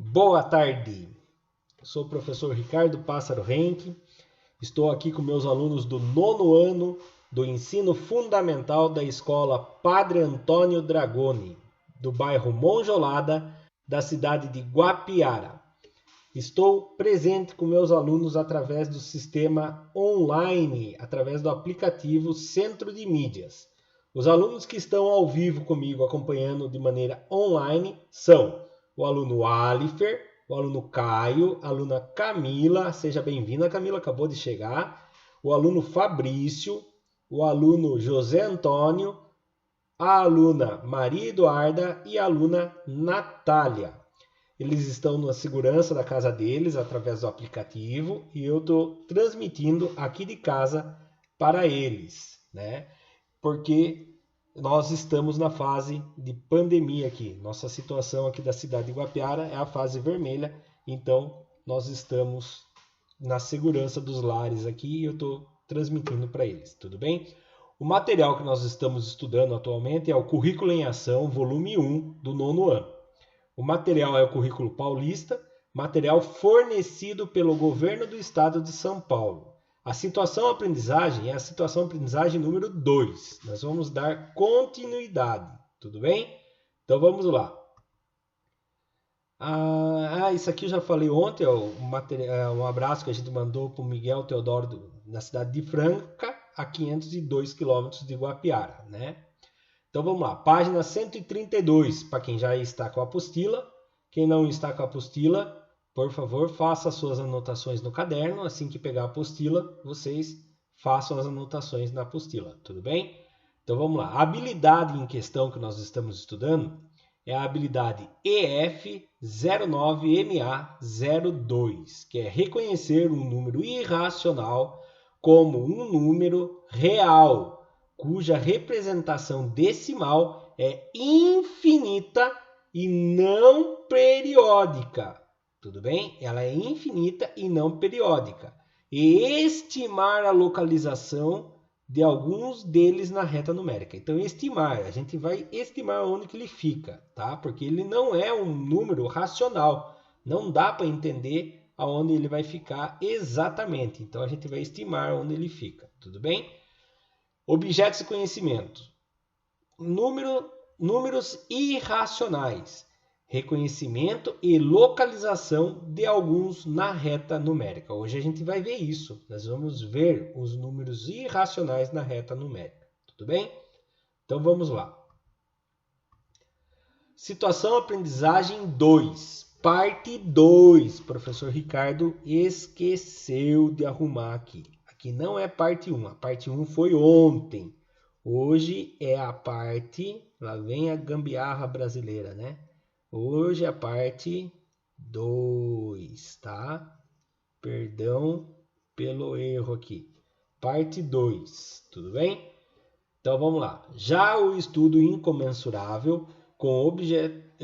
Boa tarde, eu sou o professor Ricardo Pássaro Henke, estou aqui com meus alunos do 9º ano do ensino fundamental da escola Padre Antônio Dragoni, do bairro Monjolada, da cidade de Guapiara. Estou presente com meus alunos através do sistema online, através do aplicativo Centro de Mídias. Os alunos que estão ao vivo comigo acompanhando de maneira online são o aluno Alifer, o aluno Caio, a aluna Camila, seja bem-vinda Camila, acabou de chegar, o aluno Fabrício, o aluno José Antônio, a aluna Maria Eduarda e a aluna Natália. Eles estão na segurança da casa deles através do aplicativo e eu estou transmitindo aqui de casa para eles, né? Porque nós estamos na fase de pandemia aqui. Nossa situação aqui da cidade de Guapiara é a fase vermelha, então nós estamos na segurança dos lares aqui e eu estou transmitindo para eles, tudo bem? O material que nós estamos estudando atualmente é o Currículo em Ação, volume 1 do 9º ano. O material é o Currículo Paulista, material fornecido pelo Governo do Estado de São Paulo. A situação-aprendizagem é a situação-aprendizagem número 2. Nós vamos dar continuidade, tudo bem? Então vamos lá. Isso aqui eu já falei ontem, um abraço que a gente mandou para o Miguel Teodoro, na cidade de Franca, a 502 quilômetros de Guapiara, né? Então vamos lá, página 132, para quem já está com a apostila. Quem não está com a apostila, por favor, faça suas anotações no caderno. Assim que pegar a apostila, vocês façam as anotações na apostila, tudo bem? Então vamos lá, a habilidade em questão que nós estamos estudando é a habilidade EF09MA02, que é reconhecer um número irracional como um número real, cuja representação decimal é infinita e não periódica. Tudo bem? Ela é infinita e não periódica. E estimar a localização de alguns deles na reta numérica. Então, estimar, a gente vai estimar onde que ele fica, tá? Porque ele não é um número racional. Não dá para entender aonde ele vai ficar exatamente. Então, a gente vai estimar onde ele fica. Tudo bem? Objetos de conhecimento. Números irracionais. Reconhecimento e localização de alguns na reta numérica. Hoje a gente vai ver isso. Nós vamos ver os números irracionais na reta numérica. Tudo bem? Então vamos lá. Situação aprendizagem 2. Parte 2. Professor Ricardo esqueceu de arrumar aqui. Aqui não é parte 1. A parte 1 foi ontem. Hoje é a parte... Lá vem a gambiarra brasileira, né? Hoje é a parte 2, tá? Perdão pelo erro aqui. Parte 2, tudo bem? Então vamos lá. Já o estudo incomensurável com o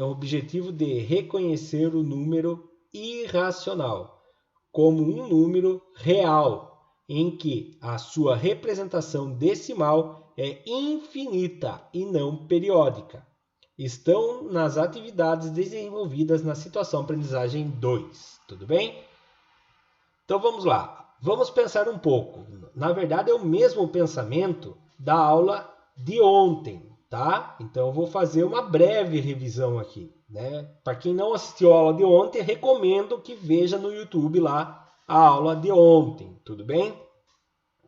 objetivo de reconhecer o número irracional como um número real, em que a sua representação decimal é infinita e não periódica. Estão nas atividades desenvolvidas na situação aprendizagem 2, tudo bem? Então vamos lá, vamos pensar um pouco. Na verdade é o mesmo pensamento da aula de ontem, tá? Então eu vou fazer uma breve revisão aqui, né? Para quem não assistiu a aula de ontem, recomendo que veja no YouTube lá a aula de ontem, tudo bem?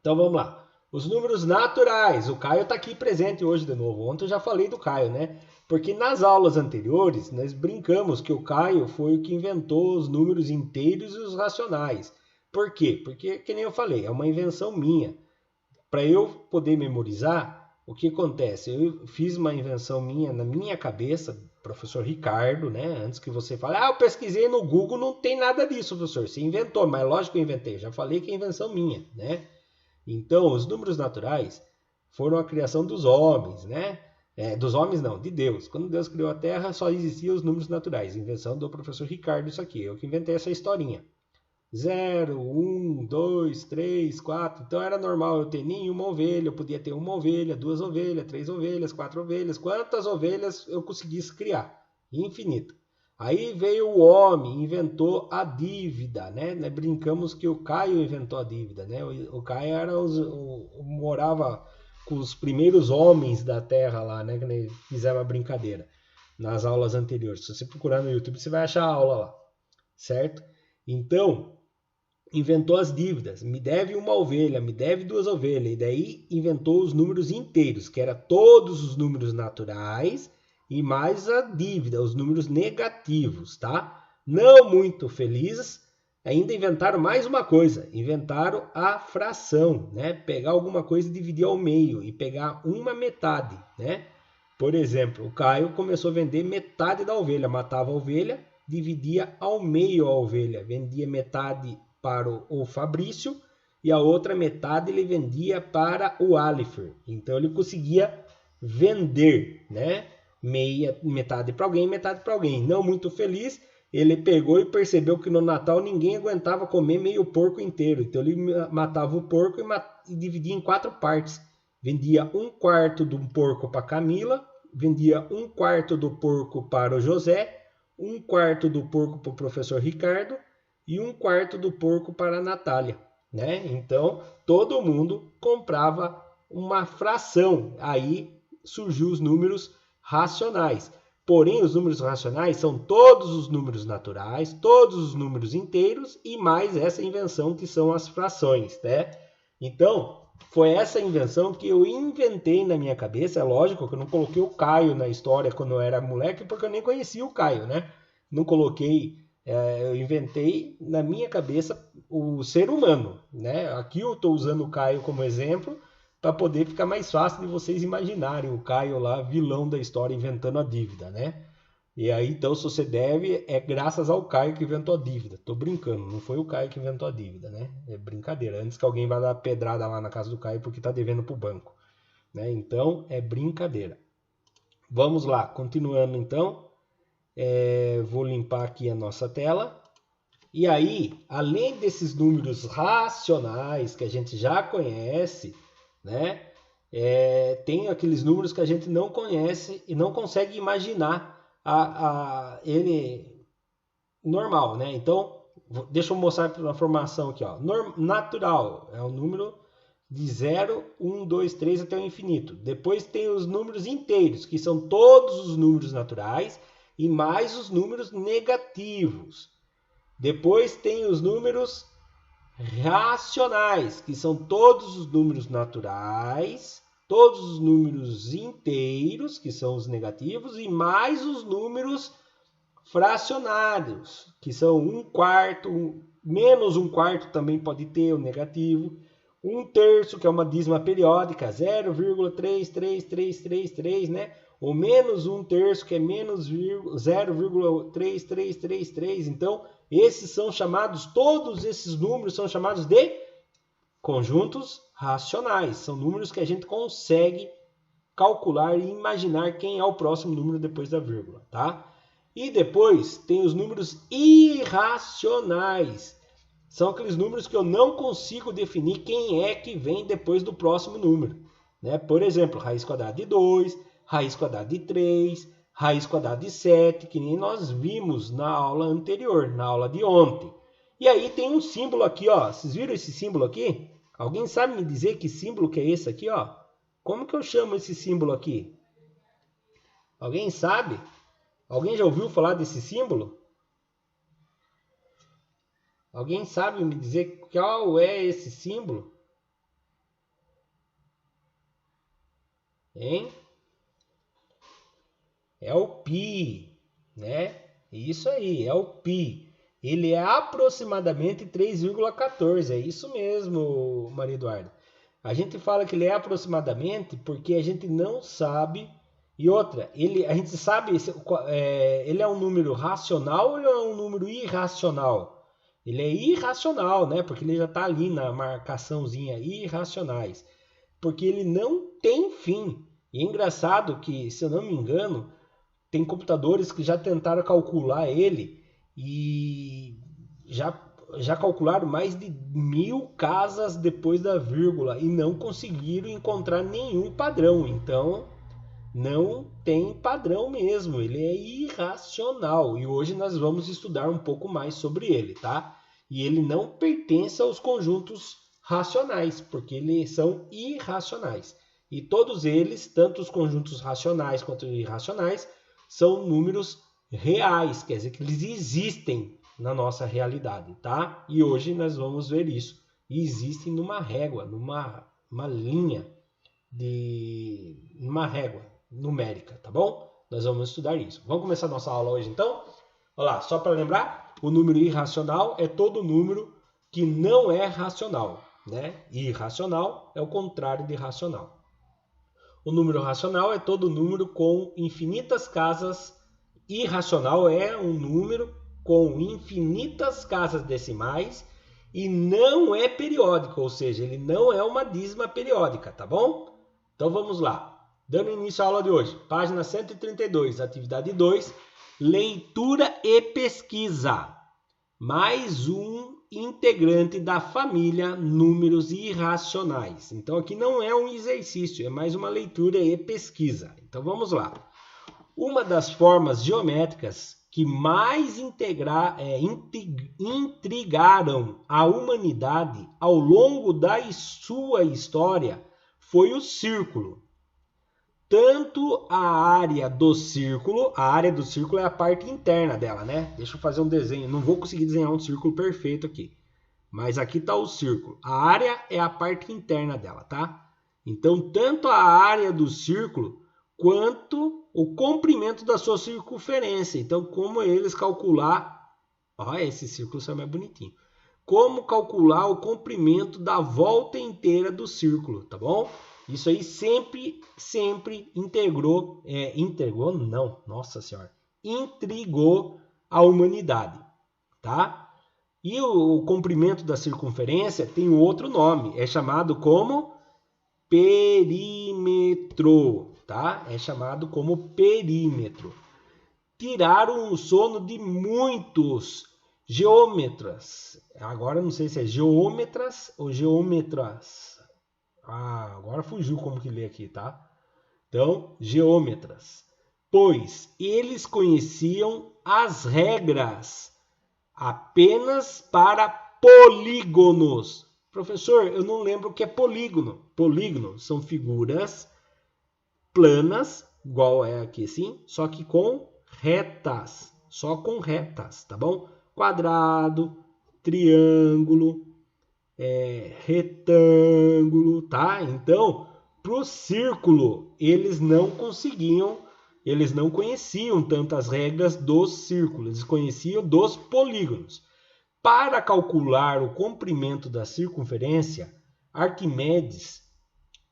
Então vamos lá. Os números naturais, o Caio está aqui presente hoje de novo. Ontem eu já falei do Caio, né? Porque nas aulas anteriores, nós brincamos que o Caio foi o que inventou os números inteiros e os racionais. Por quê? Porque, que nem eu falei, é uma invenção minha. Para eu poder memorizar, o que acontece? Eu fiz uma invenção minha na minha cabeça, professor Ricardo, né? Antes que você fale, eu pesquisei no Google, não tem nada disso, professor. Você inventou, mas lógico que eu inventei. Já falei que é invenção minha, né? Então, os números naturais foram a criação dos homens, né? Dos homens não, de Deus. Quando Deus criou a Terra, só existiam os números naturais. Invenção do professor Ricardo, isso aqui. Eu que inventei essa historinha. 0, 1, 2, 3, 4. Então era normal eu ter nenhuma ovelha. Eu podia ter uma ovelha, 2 ovelhas, 3 ovelhas, 4 ovelhas. Quantas ovelhas eu conseguisse criar? Infinito. Aí veio o homem, inventou a dívida, né? Brincamos que o Caio inventou a dívida, né? O Caio morava com os primeiros homens da Terra lá, né? Que fizeram a brincadeira nas aulas anteriores. Se você procurar no YouTube, você vai achar a aula lá, certo? Então, inventou as dívidas. Me deve uma ovelha, me deve 2 ovelhas. E daí inventou os números inteiros, que era todos os números naturais e mais a dívida, os números negativos, tá? Não muito felizes, ainda inventaram mais uma coisa, inventaram a fração, né? Pegar alguma coisa e dividir ao meio e pegar uma metade, né? Por exemplo, o Caio começou a vender metade da ovelha, matava a ovelha, dividia ao meio a ovelha, vendia metade para o Fabrício e a outra metade ele vendia para o Alifer. Então ele conseguia vender, né? Metade para alguém, metade para alguém. Não muito feliz, ele pegou e percebeu que no Natal ninguém aguentava comer meio porco inteiro. Então ele matava o porco e dividia em 4 partes. Vendia 1/4 do porco para Camila, vendia 1/4 do porco para o José, 1/4 do porco para o professor Ricardo e 1/4 do porco para a Natália, né? Então todo mundo comprava uma fração. Aí surgiu os números racionais. Porém, os números racionais são todos os números naturais, todos os números inteiros e mais essa invenção que são as frações, né? Então, foi essa invenção que eu inventei na minha cabeça. É lógico que eu não coloquei o Caio na história quando eu era moleque, porque eu nem conhecia o Caio, né? Não coloquei, eu inventei na minha cabeça o ser humano, né? Aqui eu estou usando o Caio como exemplo, para poder ficar mais fácil de vocês imaginarem o Caio lá, vilão da história, inventando a dívida, né? E aí, então, se você deve, é graças ao Caio que inventou a dívida. Tô brincando, não foi o Caio que inventou a dívida, né? É brincadeira. Antes que alguém vá dar pedrada lá na casa do Caio porque tá devendo pro banco, né? Então, é brincadeira. Vamos lá, continuando então. Vou limpar aqui a nossa tela. E aí, além desses números racionais que a gente já conhece, né? Tem aqueles números que a gente não conhece e não consegue imaginar ele normal, né? Então, deixa eu mostrar a formação aqui, ó. Natural é o número de 0, 1, 2, 3 até o infinito. Depois tem os números inteiros, que são todos os números naturais e mais os números negativos. Depois tem os números racionais, que são todos os números naturais, todos os números inteiros, que são os negativos, e mais os números fracionários, que são 1/4, menos 1/4 também pode ter o negativo, 1/3, que é uma dízima periódica, 0,33333, né? Ou menos 1/3, que é menos 0,3333. Então, esses são chamados, todos esses números são chamados de conjuntos racionais. São números que a gente consegue calcular e imaginar quem é o próximo número depois da vírgula, tá? E depois tem os números irracionais. São aqueles números que eu não consigo definir quem é que vem depois do próximo número, né? Por exemplo, raiz quadrada de 2, raiz quadrada de 3, raiz quadrada de 7, que nem nós vimos na aula anterior, na aula de ontem. E aí tem um símbolo aqui, ó. Vocês viram esse símbolo aqui? Alguém sabe me dizer que símbolo que é esse aqui, ó? Como que eu chamo esse símbolo aqui? Alguém sabe? Alguém já ouviu falar desse símbolo? Alguém sabe me dizer qual é esse símbolo? Hein? É o π, né? Isso aí, é o π. Ele é aproximadamente 3,14. É isso mesmo, Maria Eduarda. A gente fala que ele é aproximadamente porque a gente não sabe. E outra, a gente sabe, ele é um número racional ou ele é um número irracional? Ele é irracional, né? Porque ele já está ali na marcaçãozinha, irracionais. Porque ele não tem fim. E é engraçado que, se eu não me engano, tem computadores que já tentaram calcular ele e já calcularam mais de 1000 casas depois da vírgula e não conseguiram encontrar nenhum padrão. Então, não tem padrão mesmo, ele é irracional. E hoje nós vamos estudar um pouco mais sobre ele, tá? E ele não pertence aos conjuntos racionais, porque eles são irracionais. E todos eles, tanto os conjuntos racionais quanto irracionais, são números reais, quer dizer que eles existem na nossa realidade, tá? E hoje nós vamos ver isso. E existem numa régua, numa linha uma régua numérica, tá bom? Nós vamos estudar isso. Vamos começar nossa aula hoje então? Olha lá, só para lembrar, o número irracional é todo número que não é racional, né? Irracional é o contrário de racional. O número racional é todo número com infinitas casas. Irracional é um número com infinitas casas decimais e não é periódico, ou seja, ele não é uma dízima periódica, tá bom? Então vamos lá. Dando início à aula de hoje, página 132, atividade 2, leitura e pesquisa. Mais um integrante da família números irracionais. Então aqui não é um exercício, é mais uma leitura e pesquisa. Então vamos lá. Uma das formas geométricas que mais intrigaram a humanidade ao longo da sua história foi o círculo. Tanto a área do círculo é a parte interna dela, né? Deixa eu fazer um desenho, não vou conseguir desenhar um círculo perfeito aqui. Mas aqui está o círculo. A área é a parte interna dela, tá? Então, tanto a área do círculo quanto o comprimento da sua circunferência. Então, como eles calcular... Olha, esse círculo sai mais bonitinho. Como calcular o comprimento da volta inteira do círculo, tá bom? Isso aí sempre intrigou a humanidade, tá? E o comprimento da circunferência tem um outro nome, é chamado como perímetro, tá? É chamado como perímetro. Tiraram o sono de muitos geômetras. Agora não sei se é geômetras ou geômetras. Agora fugiu como que lê aqui, tá? Então, geômetras. Pois eles conheciam as regras apenas para polígonos. Professor, eu não lembro o que é polígono. Polígono são figuras planas, igual é aqui assim, só que com retas. Só com retas, tá bom? Quadrado, triângulo, retângulo, tá? Então, para o círculo, eles não conheciam tantas regras dos círculos, eles conheciam dos polígonos. Para calcular o comprimento da circunferência, Arquimedes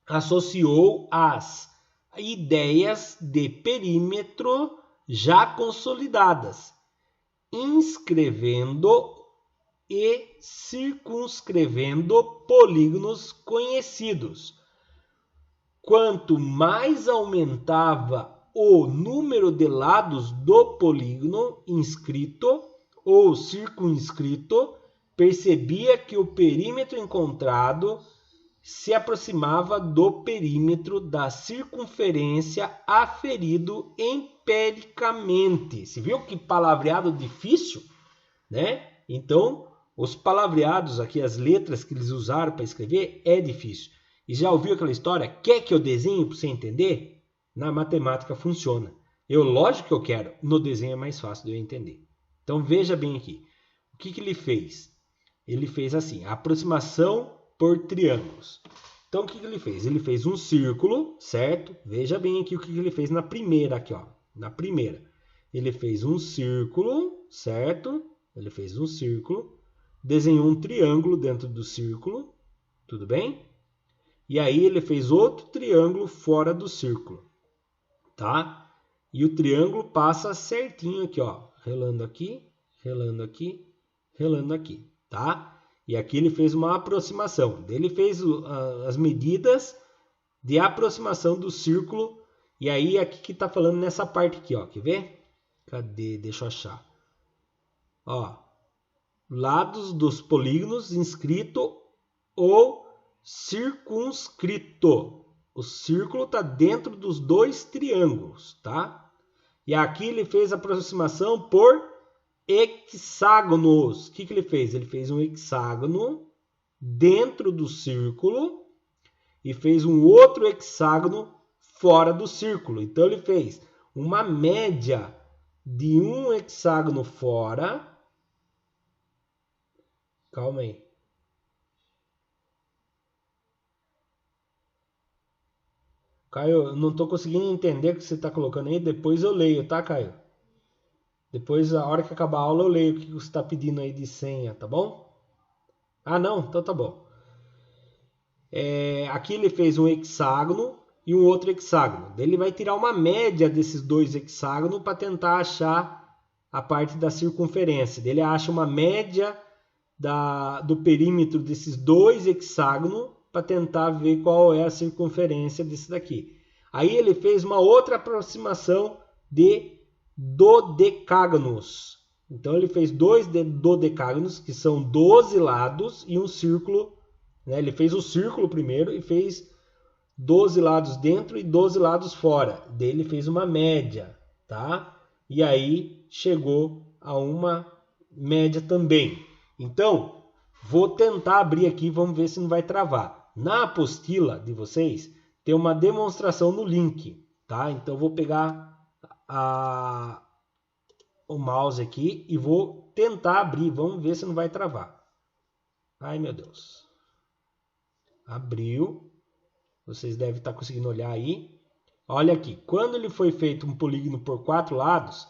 associou as ideias de perímetro já consolidadas, inscrevendo e circunscrevendo polígonos conhecidos. Quanto mais aumentava o número de lados do polígono inscrito ou circunscrito, percebia que o perímetro encontrado se aproximava do perímetro da circunferência aferido empiricamente. Você viu que palavreado difícil, né? Então, os palavreados aqui, as letras que eles usaram para escrever, é difícil. E já ouviu aquela história? Quer que eu desenhe para você entender? Na matemática funciona. Lógico que eu quero. No desenho é mais fácil de eu entender. Então, veja bem aqui. O que ele fez? Ele fez assim, a aproximação por triângulos. Então, o que ele fez? Ele fez um círculo, certo? Veja bem aqui o que ele fez na primeira, aqui, ó. Na primeira. Ele fez um círculo, certo? Ele fez um círculo, desenhou um triângulo dentro do círculo, tudo bem? E aí ele fez outro triângulo fora do círculo, tá? E o triângulo passa certinho aqui, ó, relando aqui, relando aqui, relando aqui, tá? E aqui ele fez uma aproximação. Ele fez as medidas de aproximação do círculo. E aí aqui que tá falando nessa parte aqui, ó, quer ver? Cadê? Deixa eu achar. Ó, lados dos polígonos inscrito ou circunscrito. O círculo está dentro dos dois triângulos, tá? E aqui ele fez a aproximação por hexágonos. O que ele fez? Ele fez um hexágono dentro do círculo e fez um outro hexágono fora do círculo. Então ele fez uma média de um hexágono fora. Calma aí. Caio, eu não estou conseguindo entender o que você está colocando aí. Depois eu leio, tá, Caio? Depois, a hora que acabar a aula, eu leio o que você está pedindo aí de senha, tá bom? Ah, não? Então tá bom. Aqui ele fez um hexágono e um outro hexágono. Ele vai tirar uma média desses dois hexágonos para tentar achar a parte da circunferência. Ele acha uma média do perímetro desses dois hexágonos para tentar ver qual é a circunferência desse daqui. Aí ele fez uma outra aproximação de dodecágonos. Então ele fez dois dodecágonos, que são 12 lados e um círculo. Né? Ele fez o círculo primeiro e fez 12 lados dentro e 12 lados fora. Daí ele fez uma média, tá? E aí chegou a uma média também. Então, vou tentar abrir aqui, vamos ver se não vai travar. Na apostila de vocês, tem uma demonstração no link, tá? Então, vou pegar o mouse aqui e vou tentar abrir. Vamos ver se não vai travar. Ai, meu Deus. Abriu. Vocês devem estar conseguindo olhar aí. Olha aqui. Quando ele foi feito um polígono por 4 lados,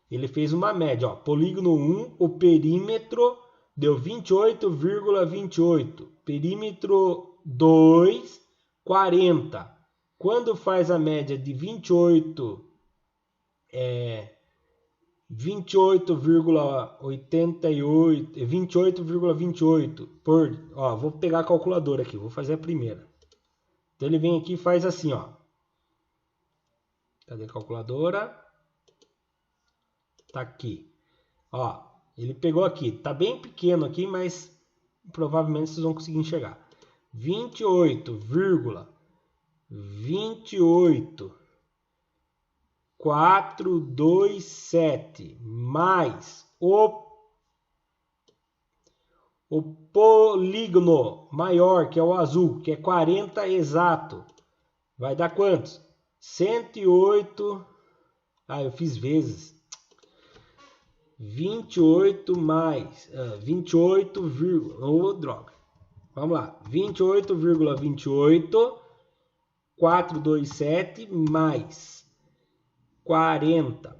ele fez uma média. Ó, polígono 1, o perímetro deu 28,28. Perímetro 2, 40. Quando faz a média de 28,28 por... Ó, vou pegar a calculadora aqui, vou fazer a primeira. Então ele vem aqui e faz assim, ó. Cadê a calculadora? Tá aqui. Ó, ele pegou aqui. Tá bem pequeno aqui, mas provavelmente vocês vão conseguir enxergar. 28,427 mais o polígono maior, que é o azul, que é 40 exato. Vai dar quantos? 108. Ah, eu fiz vezes. 28 mais 28, oh, droga. Vamos lá. 28,28 427 mais 40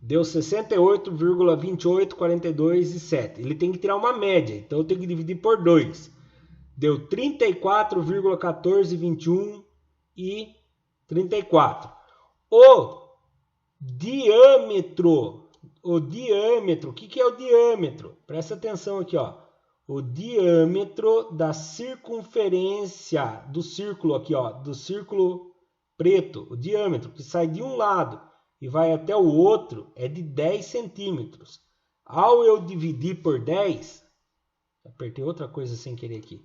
deu 68,28 42 e 7. Ele tem que tirar uma média, então eu tenho que dividir por 2. Deu 34,1421 e 34. O diâmetro, o que é o diâmetro? Presta atenção aqui, ó. O diâmetro da circunferência do círculo aqui, ó, do círculo preto, o diâmetro que sai de um lado e vai até o outro é de 10 centímetros. Ao eu dividir por 10, apertei outra coisa sem querer aqui,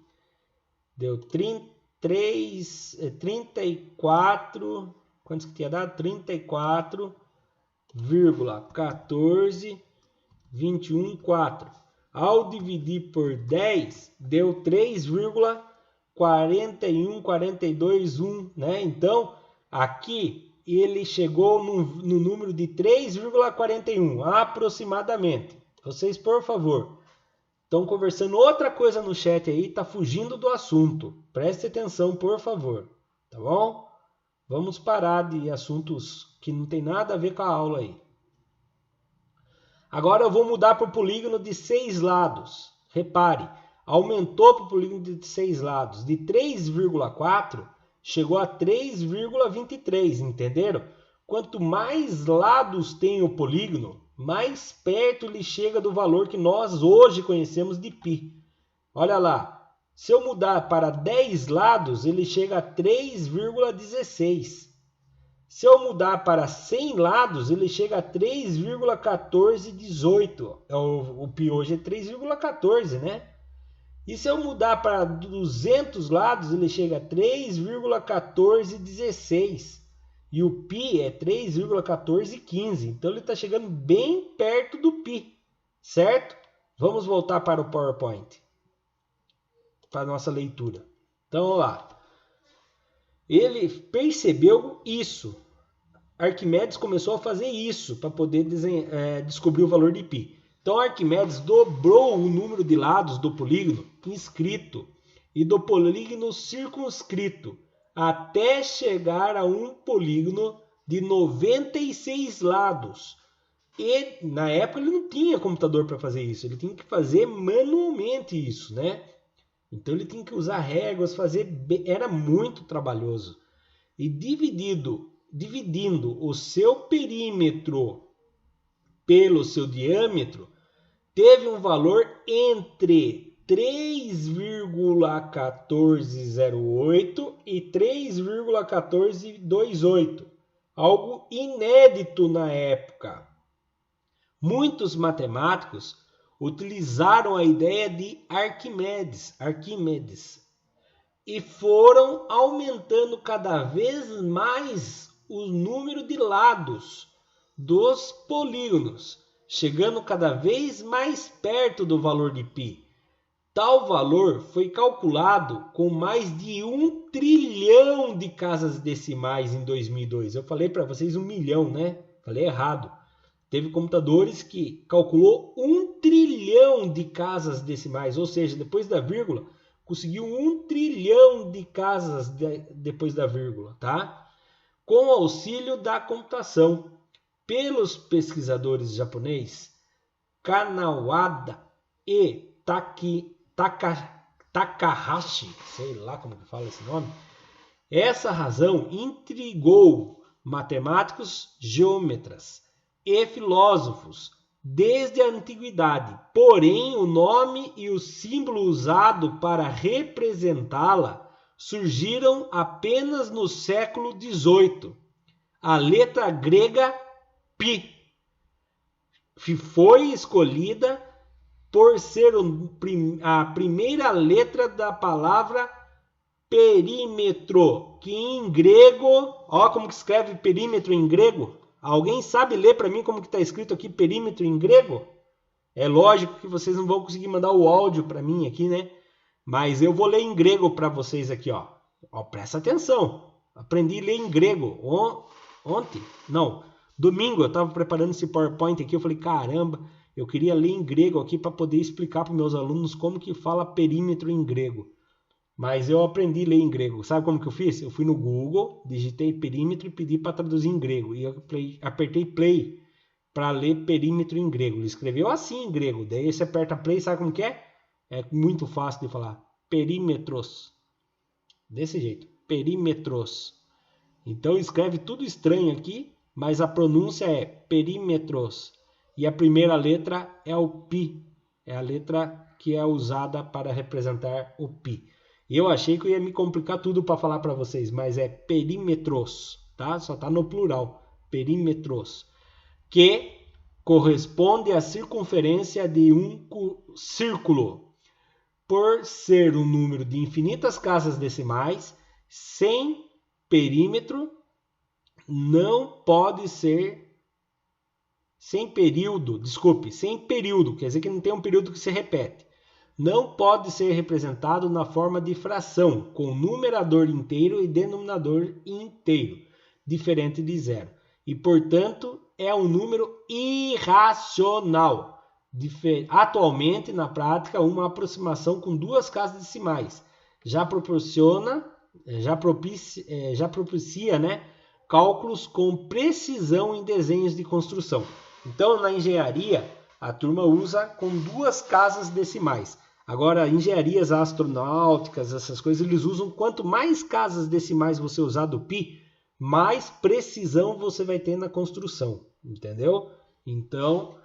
deu 34, quantos que tinha dado? 34,1421,4. Ao dividir por 10, deu 3,41421, né? Então, aqui ele chegou no número de 3,41, aproximadamente. Vocês, por favor, estão conversando outra coisa no chat aí, tá fugindo do assunto. Preste atenção, por favor, tá bom? Vamos parar de assuntos que não tem nada a ver com a aula aí. Agora eu vou mudar para o polígono de 6 lados. Repare, aumentou para o polígono de 6 lados. De 3,4 chegou a 3,23, entenderam? Quanto mais lados tem o polígono, mais perto ele chega do valor que nós hoje conhecemos de π. Olha lá, se eu mudar para 10 lados, ele chega a 3,16. Se eu mudar para 100 lados, ele chega a 3,1418. O π hoje é 3,14, né? E se eu mudar para 200 lados, ele chega a 3,1416. E o π é 3,1415. Então ele está chegando bem perto do π, certo? Vamos voltar para o PowerPoint, para a nossa leitura. Então, vamos lá. Ele percebeu isso. Arquimedes começou a fazer isso para poder descobrir o valor de π. Então, Arquimedes dobrou o número de lados do polígono inscrito e do polígono circunscrito até chegar a um polígono de 96 lados. E na época ele não tinha computador para fazer isso, ele tinha que fazer manualmente isso, né? Então ele tinha que usar réguas, era muito trabalhoso. E dividindo o seu perímetro pelo seu diâmetro, teve um valor entre 3,1408 e 3,1428, algo inédito na época. Muitos matemáticos utilizaram a ideia de Arquimedes e foram aumentando cada vez mais o número de lados dos polígonos, chegando cada vez mais perto do valor de π. Tal valor foi calculado com mais de 1 trilhão de casas decimais em 2002. Eu falei para vocês 1 milhão, né? Falei errado. Teve computadores que calculou 1 trilhão de casas decimais, ou seja, depois da vírgula, conseguiu 1 trilhão de casas depois da vírgula, tá? Com o auxílio da computação. Pelos pesquisadores japoneses Kanawada e Takahashi, sei lá como que fala esse nome, essa razão intrigou matemáticos, geômetras e filósofos desde a antiguidade. Porém, o nome e o símbolo usado para representá-la surgiram apenas no século XVIII. A letra grega π foi escolhida por ser a primeira letra da palavra perímetro, que em grego, ó como que escreve perímetro em grego? Alguém sabe ler para mim como que está escrito aqui perímetro em grego? É lógico que vocês não vão conseguir mandar o áudio para mim aqui, né? Mas eu vou ler em grego para vocês aqui, ó. Ó, presta atenção. Aprendi a ler em grego ontem. Não, domingo eu estava preparando esse PowerPoint aqui. Eu falei, caramba, eu queria ler em grego aqui para poder explicar para os meus alunos como que fala perímetro em grego. Mas eu aprendi a ler em grego. Sabe como que eu fiz? Eu fui no Google, digitei perímetro e pedi para traduzir em grego. E eu apertei play para ler perímetro em grego. Ele escreveu assim em grego. Daí você aperta play, sabe como que é? É muito fácil de falar. Perímetros. Desse jeito. Perímetros. Então escreve tudo estranho aqui, mas a pronúncia é perímetros. E a primeira letra é o π. É a letra que é usada para representar o π. Eu achei que eu ia me complicar tudo para falar para vocês, mas é perímetros, tá? Só está no plural. Perímetros. Que corresponde à circunferência de um círculo. Por ser um número de infinitas casas decimais, sem perímetro, não pode ser sem período, quer dizer que não tem um período que se repete. Não pode ser representado na forma de fração, com numerador inteiro e denominador inteiro, diferente de zero. E, portanto, é um número irracional. Atualmente, na prática, uma aproximação com 2 casas decimais já propicia, né, cálculos com precisão em desenhos de construção. Então, na engenharia, a turma usa com 2 casas decimais. Agora, engenharias astronáuticas, essas coisas, eles usam quanto mais casas decimais você usar do π, mais precisão você vai ter na construção, entendeu? Então,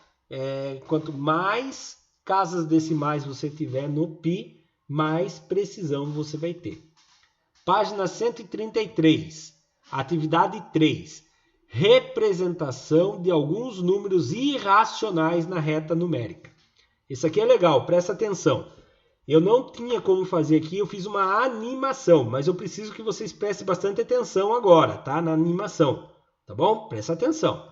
quanto mais casas decimais você tiver no π, mais precisão você vai ter. Página 133, atividade 3. Representação de alguns números irracionais na reta numérica. Isso aqui é legal, presta atenção. Eu não tinha como fazer aqui, eu fiz uma animação, mas eu preciso que vocês prestem bastante atenção agora, tá? Na animação, tá bom? Presta atenção.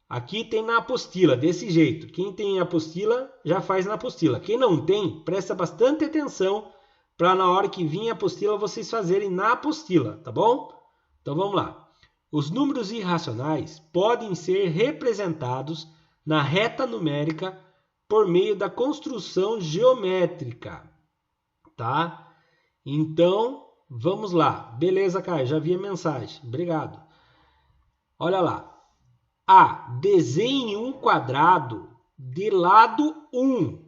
Aqui tem na apostila, desse jeito. Quem tem apostila, já faz na apostila. Quem não tem, presta bastante atenção para na hora que vir a apostila, vocês fazerem na apostila, tá bom? Então vamos lá. Os números irracionais podem ser representados na reta numérica por meio da construção geométrica, tá? Então, vamos lá. Beleza, Caio, já vi a mensagem. Obrigado. Olha lá. A. Desenhe um quadrado de lado 1,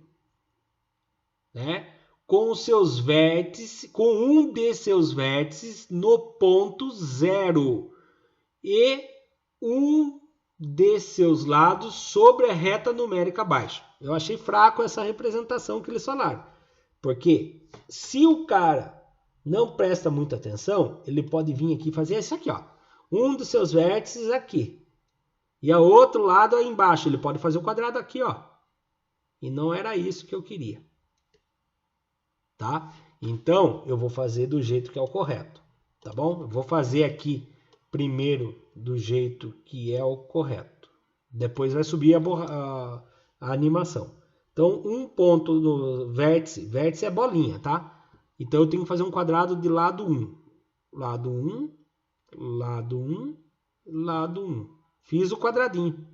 né? Com os seus vértices, com um de seus vértices no ponto 0 e um de seus lados sobre a reta numérica abaixo. Eu achei fraco essa representação que eles falaram, porque se o cara não presta muita atenção, ele pode vir aqui e fazer isso aqui, ó. Um dos seus vértices aqui. E o outro lado aí embaixo, ele pode fazer o quadrado aqui, ó. E não era isso que eu queria. Tá? Então, eu vou fazer do jeito que é o correto. Tá bom? Eu vou fazer aqui primeiro do jeito que é o correto. Depois vai subir a animação. Então, um ponto do vértice. Vértice é bolinha, tá? Então, eu tenho que fazer um quadrado de lado 1. Lado 1, lado 1, lado 1. Fiz o quadradinho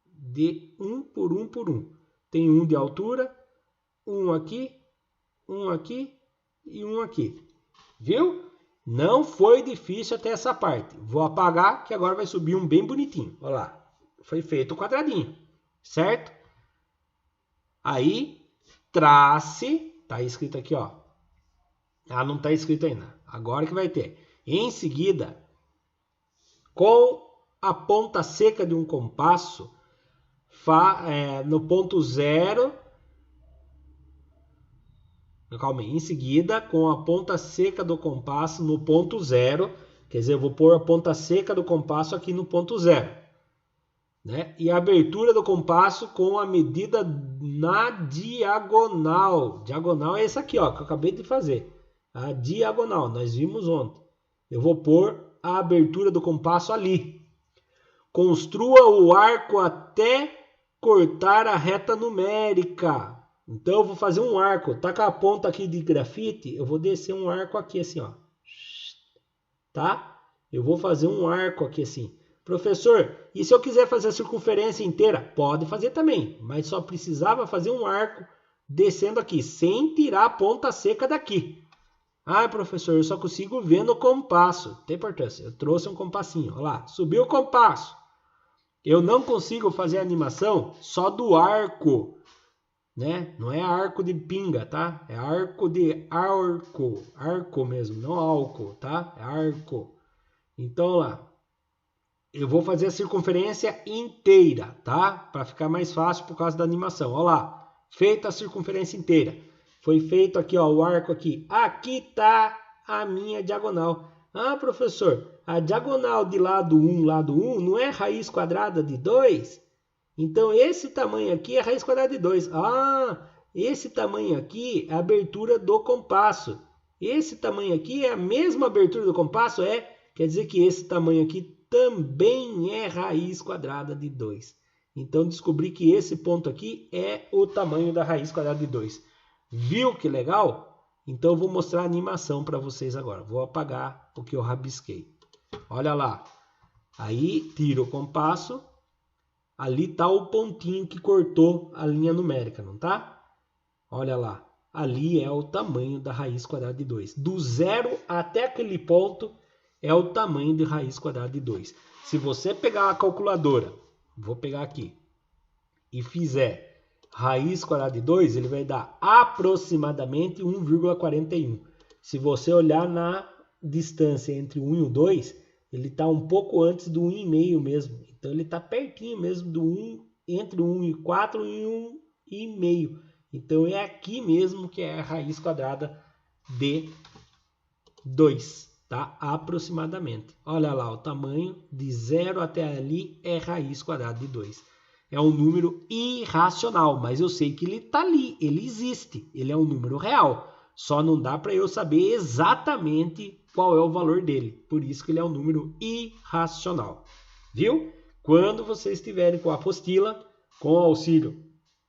de 1 por 1 por 1. Tem um de altura, um aqui e um aqui. Viu? Não foi difícil até essa parte. Vou apagar que agora vai subir um bem bonitinho. Olha lá. Foi feito o quadradinho. Certo? Aí, trace. Tá escrito aqui, ó. Ah, não tá escrito ainda. Agora que vai ter. Em seguida, com a ponta seca de um compasso no ponto 0. Calma aí. Em seguida, com a ponta seca do compasso no ponto 0. Quer dizer, eu vou pôr a ponta seca do compasso aqui no ponto 0. Né? E a abertura do compasso com a medida na diagonal. Diagonal é essa aqui, ó, que eu acabei de fazer. A diagonal, nós vimos ontem. Eu vou pôr a abertura do compasso ali. Construa o arco até cortar a reta numérica. Então eu vou fazer um arco. Tá com a ponta aqui de grafite, eu vou descer um arco aqui assim, ó. Tá? Eu vou fazer um arco aqui assim. Professor, e se eu quiser fazer a circunferência inteira? Pode fazer também, mas só precisava fazer um arco descendo aqui, sem tirar a ponta seca daqui. Ah, professor, eu só consigo ver no compasso. Tem importância, eu trouxe um compassinho. Olha lá, subiu o compasso. Eu não consigo fazer a animação só do arco, né? Não é arco de pinga, tá? É arco de arco. Arco mesmo, não álcool, tá? É arco. Então, lá. Eu vou fazer a circunferência inteira, tá? Para ficar mais fácil por causa da animação. Olha lá. Feita a circunferência inteira. Foi feito aqui, ó, o arco aqui. Aqui tá a minha diagonal. Ah, professor, a diagonal de lado 1, não é raiz quadrada de 2? Então, esse tamanho aqui é raiz quadrada de 2. Ah, esse tamanho aqui é a abertura do compasso. Esse tamanho aqui é a mesma abertura do compasso? Quer dizer que esse tamanho aqui também é raiz quadrada de 2. Então, descobri que esse ponto aqui é o tamanho da raiz quadrada de 2. Viu que legal? Então, eu vou mostrar a animação para vocês agora. Vou apagar o que eu rabisquei. Olha lá. Aí, tiro o compasso. Ali está o pontinho que cortou a linha numérica, não tá? Olha lá. Ali é o tamanho da raiz quadrada de 2. Do 0 até aquele ponto é o tamanho de raiz quadrada de 2. Se você pegar a calculadora, vou pegar aqui, e fizer raiz quadrada de 2, ele vai dar aproximadamente 1,41. Se você olhar na distância entre o 1 e o 2, ele está um pouco antes do 1,5 mesmo. Então, ele está pertinho mesmo do 1, entre 1,4 e 1,5. Então, é aqui mesmo que é a raiz quadrada de 2, tá? Aproximadamente. Olha lá, o tamanho de 0 até ali é raiz quadrada de 2. é um número irracional, mas eu sei que ele está ali, ele existe, ele é um número real. Só não dá para eu saber exatamente qual é o valor dele. Por isso que ele é um número irracional. Viu? Quando vocês estiverem com a apostila, com o auxílio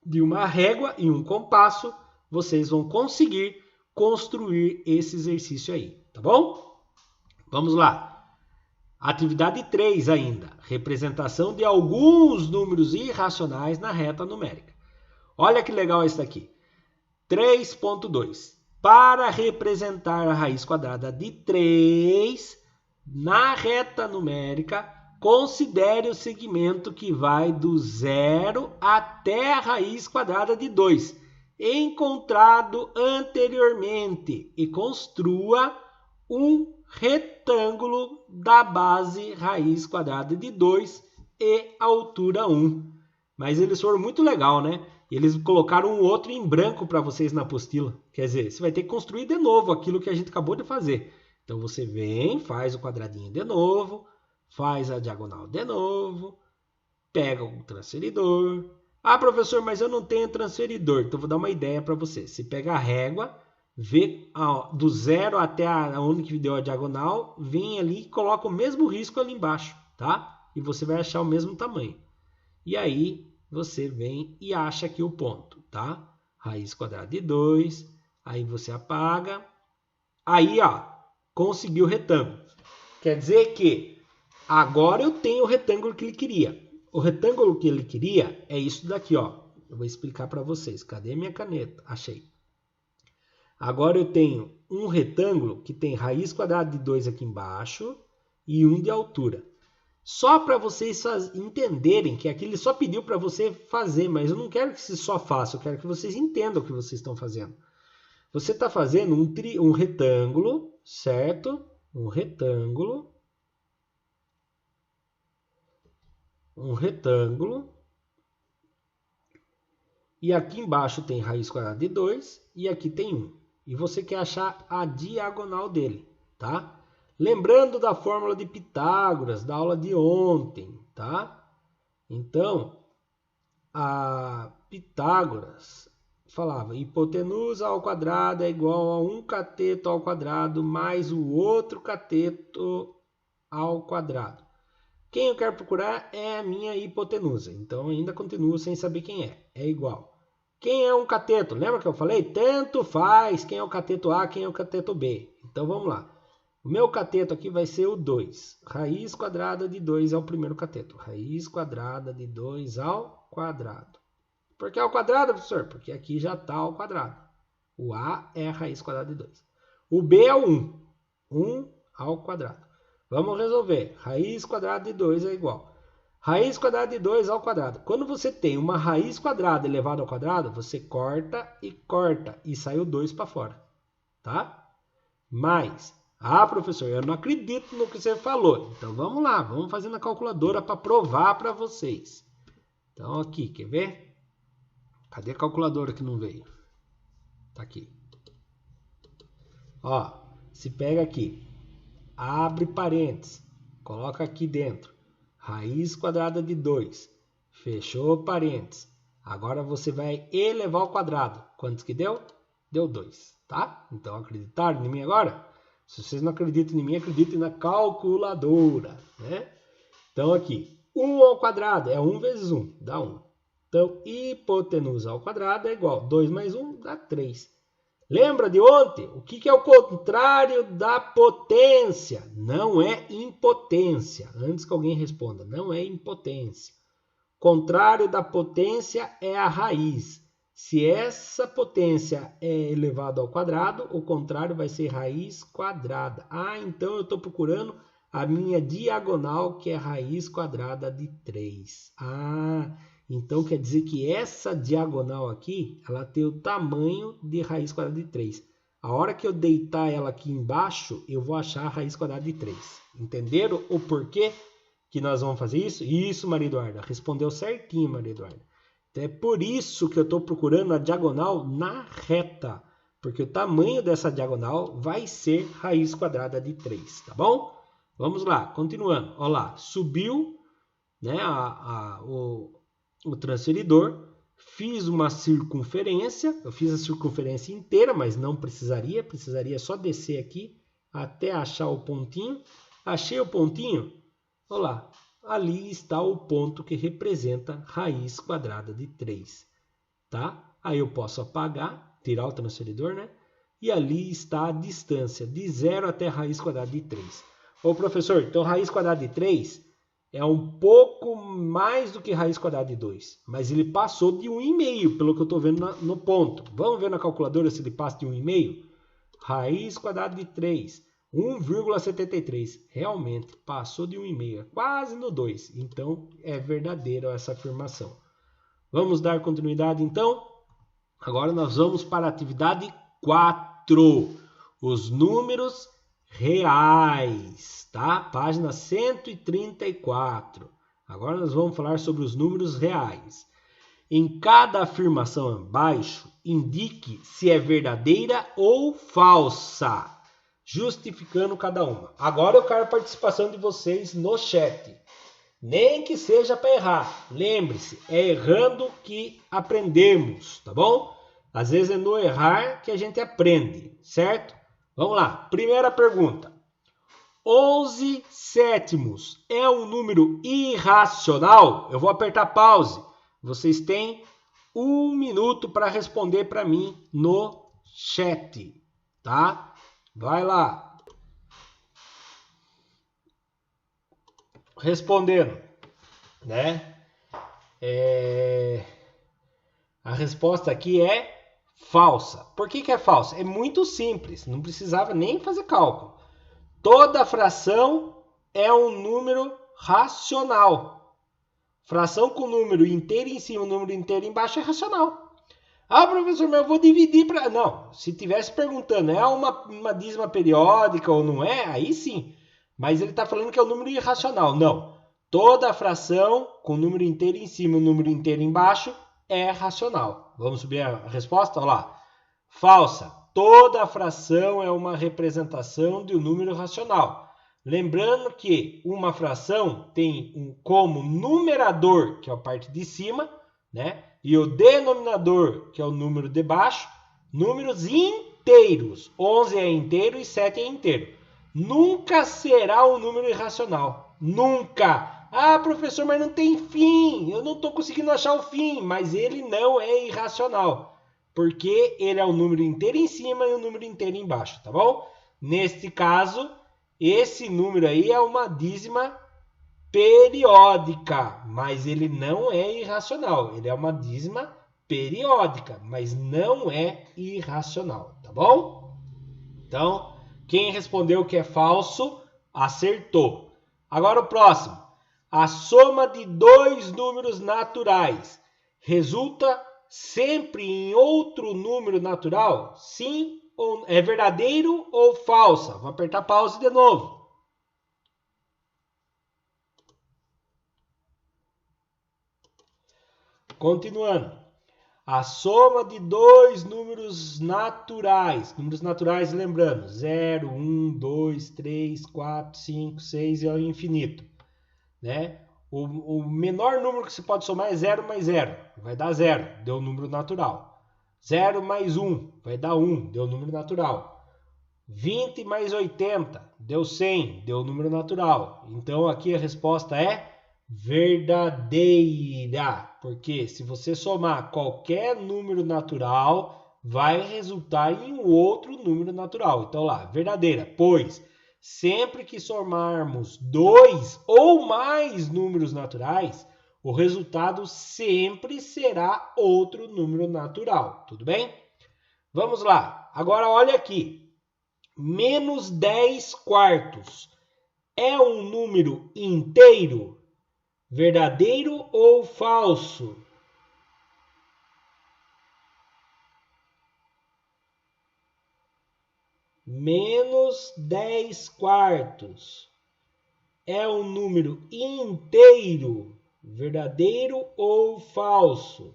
de uma régua e um compasso, vocês vão conseguir construir esse exercício aí, tá bom? Vamos lá. Atividade 3 ainda. Representação de alguns números irracionais na reta numérica. Olha que legal isso daqui. 3.2. Para representar a raiz quadrada de 3 na reta numérica, considere o segmento que vai do 0 até a raiz quadrada de 2, encontrado anteriormente, e construa um retângulo da base raiz quadrada de 2 e altura 1. Mas eles foram muito legal, né? Eles colocaram um outro em branco para vocês na apostila. Quer dizer, você vai ter que construir de novo aquilo que a gente acabou de fazer. Então você vem, faz o quadradinho de novo, faz a diagonal de novo, pega o transferidor. Ah, professor, mas eu não tenho transferidor. Então vou dar uma ideia para você. Você pega a régua, vê do 0 até onde que deu a diagonal, vem ali e coloca o mesmo risco ali embaixo, tá? E você vai achar o mesmo tamanho. E aí você vem e acha aqui o ponto, tá? Raiz quadrada de 2, aí você apaga. Aí, ó, conseguiu o retângulo. Quer dizer que agora eu tenho o retângulo que ele queria. O retângulo que ele queria é isso daqui, ó. Eu vou explicar para vocês. Cadê minha caneta? Achei. Agora eu tenho um retângulo que tem raiz quadrada de 2 aqui embaixo e 1 de altura. Só para vocês entenderem que aqui ele só pediu para você fazer, mas eu não quero que você só faça, eu quero que vocês entendam o que vocês estão fazendo. Você está fazendo um retângulo, certo? Um retângulo. E aqui embaixo tem raiz quadrada de 2 e aqui tem 1. E você quer achar a diagonal dele, tá? Lembrando da fórmula de Pitágoras, da aula de ontem, tá? Então, a Pitágoras falava hipotenusa ao quadrado é igual a 1 cateto ao quadrado mais o outro cateto ao quadrado. Quem eu quero procurar é a minha hipotenusa. Então, ainda continuo sem saber quem é. É igual. Quem é um cateto? Lembra que eu falei? Tanto faz quem é o cateto A, quem é o cateto B. Então, vamos lá. O meu cateto aqui vai ser o 2. Raiz quadrada de 2 é o primeiro cateto. Raiz quadrada de 2 ao quadrado. Por que ao quadrado, professor? Porque aqui já está ao quadrado. O A é a raiz quadrada de 2. O B é o 1. 1 ao quadrado. Vamos resolver. Raiz quadrada de 2 é igual. Raiz quadrada de 2 ao quadrado. Quando você tem uma raiz quadrada elevada ao quadrado, você corta e sai o 2 para fora. Tá? Mas... ah, professor, eu não acredito no que você falou. Então, vamos lá. Vamos fazer na calculadora para provar para vocês. Então, aqui, quer ver? Cadê a calculadora que não veio? Tá aqui. Ó, se pega aqui. Abre parênteses. Coloca aqui dentro. Raiz quadrada de 2. Fechou parênteses. Agora você vai elevar ao quadrado. Quantos que deu? Deu 2, tá? Então, acreditaram em mim agora? Se vocês não acreditam em mim, acreditem na calculadora, né? Então, aqui, 1 ao quadrado é 1 vezes 1, dá 1. Então, hipotenusa ao quadrado é igual a 2 mais 1, dá 3. Lembra de ontem? O que é o contrário da potência? Não é impotência. Antes que alguém responda, não é impotência. Contrário da potência é a raiz. Se essa potência é elevada ao quadrado, o contrário vai ser raiz quadrada. Ah, então eu estou procurando a minha diagonal, que é raiz quadrada de 3. Ah, então quer dizer que essa diagonal aqui, ela tem o tamanho de raiz quadrada de 3. A hora que eu deitar ela aqui embaixo, eu vou achar a raiz quadrada de 3. Entenderam o porquê que nós vamos fazer isso? Isso, Maria Eduarda. Respondeu certinho, Maria Eduarda. É por isso que eu estou procurando a diagonal na reta, porque o tamanho dessa diagonal vai ser raiz quadrada de 3, tá bom? Vamos lá, continuando. Olha lá, subiu, né, o transferidor, fiz uma circunferência, eu fiz a circunferência inteira, mas não precisaria só descer aqui até achar o pontinho. Achei o pontinho, olha lá, ali está o ponto que representa raiz quadrada de 3, tá? Aí eu posso apagar, tirar o transferidor, né? E ali está a distância de 0 até a raiz quadrada de 3. Ô professor, então raiz quadrada de 3 é um pouco mais do que raiz quadrada de 2, mas ele passou de 1,5, pelo que eu estou vendo no ponto. Vamos ver na calculadora se ele passa de 1,5? Raiz quadrada de 3, 1,73. Realmente, passou de 1,5, quase no 2. Então, é verdadeira essa afirmação. Vamos dar continuidade, então? Agora nós vamos para a atividade 4. Os números reais, tá? Página 134. Agora nós vamos falar sobre os números reais. Em cada afirmação abaixo, indique se é verdadeira ou falsa, justificando cada uma. Agora eu quero a participação de vocês no chat. Nem que seja para errar. Lembre-se, é errando que aprendemos, tá bom? Às vezes é no errar que a gente aprende, certo? Vamos lá. Primeira pergunta. 11 sétimos é um número irracional? Eu vou apertar pause. Vocês têm 1 minuto para responder para mim no chat, tá? Vai lá. Respondendo, né? A resposta aqui é falsa. Por que é falsa? É muito simples, não precisava nem fazer cálculo. Toda fração é um número racional. Fração com número inteiro em cima e número inteiro embaixo é racional. Ah, professor, mas eu vou dividir para... Não, se tivesse perguntando, é uma dízima periódica ou não é? Aí sim. Mas ele está falando que é um número irracional. Não. Toda fração com número inteiro em cima e número inteiro embaixo é racional. Vamos subir a resposta? Olha lá. Falsa. Toda fração é uma representação de um número racional. Lembrando que uma fração tem como numerador, que é a parte de cima, né? E o denominador, que é o número de baixo, números inteiros. 11 é inteiro e 7 é inteiro. Nunca será um número irracional. Nunca. Ah, professor, mas não tem fim. Eu não estou conseguindo achar o fim. Mas ele não é irracional. Porque ele é o número inteiro em cima e o número inteiro embaixo, tá bom? Neste caso, esse número aí é uma dízima periódica, mas ele não é irracional. Ele é uma dízima periódica, mas não é irracional, tá bom? Então, quem respondeu que é falso, acertou. Agora o próximo. A soma de dois números naturais resulta sempre em outro número natural? Sim ou é verdadeiro ou falsa? Vou apertar pause de novo. Continuando. A soma de dois números naturais. Números naturais, lembrando, 0, 1, 2, 3, 4, 5, 6 e ao infinito. Né? O menor número que se pode somar é 0 mais 0. Vai dar 0, deu o número natural. 0 mais 1, vai dar 1, deu o número natural. 20 mais 80, deu 100, deu o número natural. Então aqui a resposta é verdadeira, porque se você somar qualquer número natural, vai resultar em um outro número natural. Então lá, verdadeira, pois sempre que somarmos dois ou mais números naturais, o resultado sempre será outro número natural, tudo bem? Vamos lá, agora olha aqui, menos 10 quartos é um número inteiro? Verdadeiro ou falso? Menos 10 quartos é um número inteiro? Verdadeiro ou falso?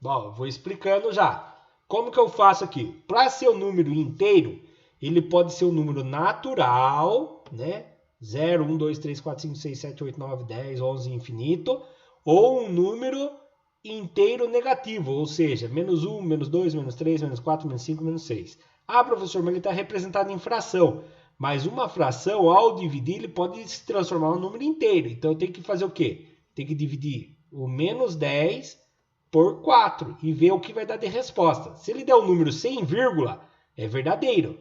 Bom, vou explicando já. Como que eu faço aqui? Para ser um número inteiro, ele pode ser um número natural, né? 0, 1, 2, 3, 4, 5, 6, 7, 8, 9, 10, 11, infinito. Ou um número inteiro negativo, ou seja, menos 1, menos 2, menos 3, menos 4, menos 5, menos 6. Ah, professor, mas ele está representado em fração. Mas uma fração, ao dividir, ele pode se transformar em um número inteiro. Então, eu tenho que fazer o quê? Tem que dividir o menos 10 por 4 e ver o que vai dar de resposta. Se ele der um número sem vírgula, é verdadeiro.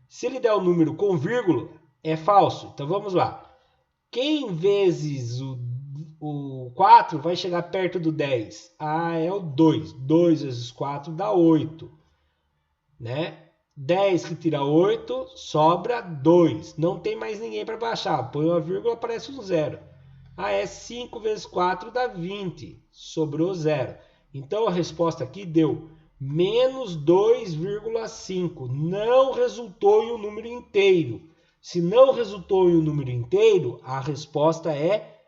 Se ele der um número com vírgula, é falso. Então, vamos lá. Quem vezes o 4 vai chegar perto do 10? Ah, é o 2. 2 vezes 4 dá 8. Né? 10 que tira 8, sobra 2. Não tem mais ninguém para baixar. Põe uma vírgula, aparece um 0. Ah, é 5 vezes 4 dá 20. Sobrou 0. Então, a resposta aqui deu menos 2,5. Não resultou em um número inteiro. Se não resultou em um número inteiro, a resposta é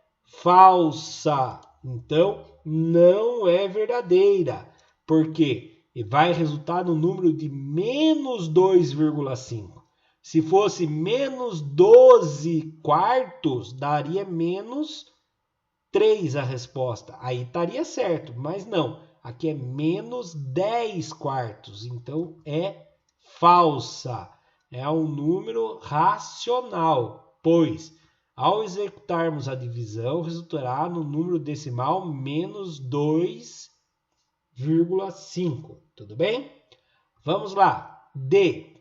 falsa. Então, não é verdadeira. Por quê? E vai resultar no número de menos 2,5. Se fosse menos 12 quartos, daria menos 3 a resposta. Aí estaria certo, mas não. Aqui é menos 10 quartos. Então, é falsa. É um número racional, pois, ao executarmos a divisão, resultará no número decimal menos 2,5. Tudo bem? Vamos lá. D.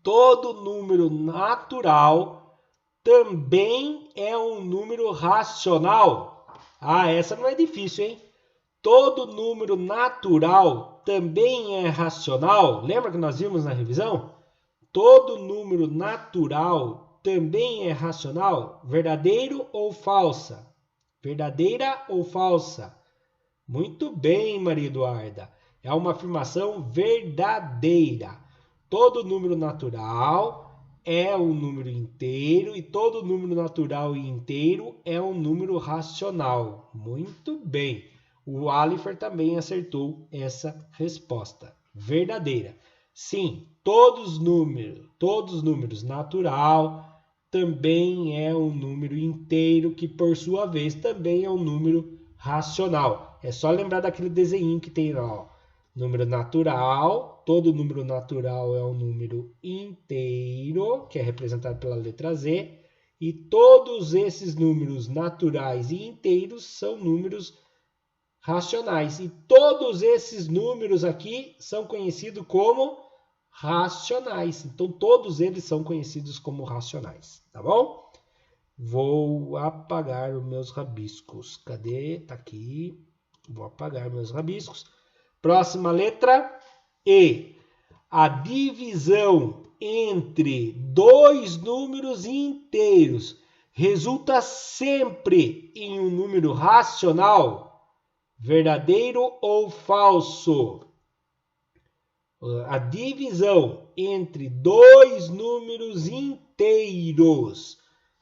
Todo número natural também é um número racional. Ah, essa não é difícil, hein? Todo número natural também é racional. Lembra que nós vimos na revisão? Todo número natural também é racional? Verdadeiro ou falsa? Verdadeira ou falsa? Muito bem, Maria Eduarda. É uma afirmação verdadeira. Todo número natural é um número inteiro e todo número natural e inteiro é um número racional. Muito bem. O Alifer também acertou essa resposta. Verdadeira. Sim, todos os números natural também é um número inteiro que, por sua vez, também é um número racional. É só lembrar daquele desenho que tem lá, ó. Número natural, todo número natural é um número inteiro, que é representado pela letra Z, e todos esses números naturais e inteiros são números racionais. E todos esses números aqui são conhecidos como racionais. Então, todos eles são conhecidos como racionais, tá bom? Vou apagar os meus rabiscos. Cadê? Tá aqui. Vou apagar meus rabiscos. Próxima letra, E. A divisão entre dois números inteiros resulta sempre em um número racional? Verdadeiro ou falso? A divisão entre dois números inteiros.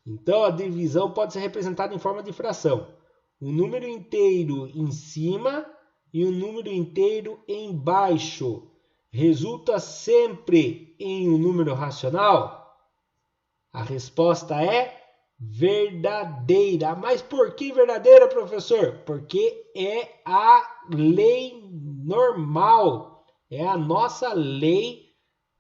Então, a divisão pode ser representada em forma de fração. Um número inteiro em cima e um número inteiro embaixo. Resulta sempre em um número racional? A resposta é verdadeira. Mas por que verdadeira, professor? Porque é a lei normal. É a nossa lei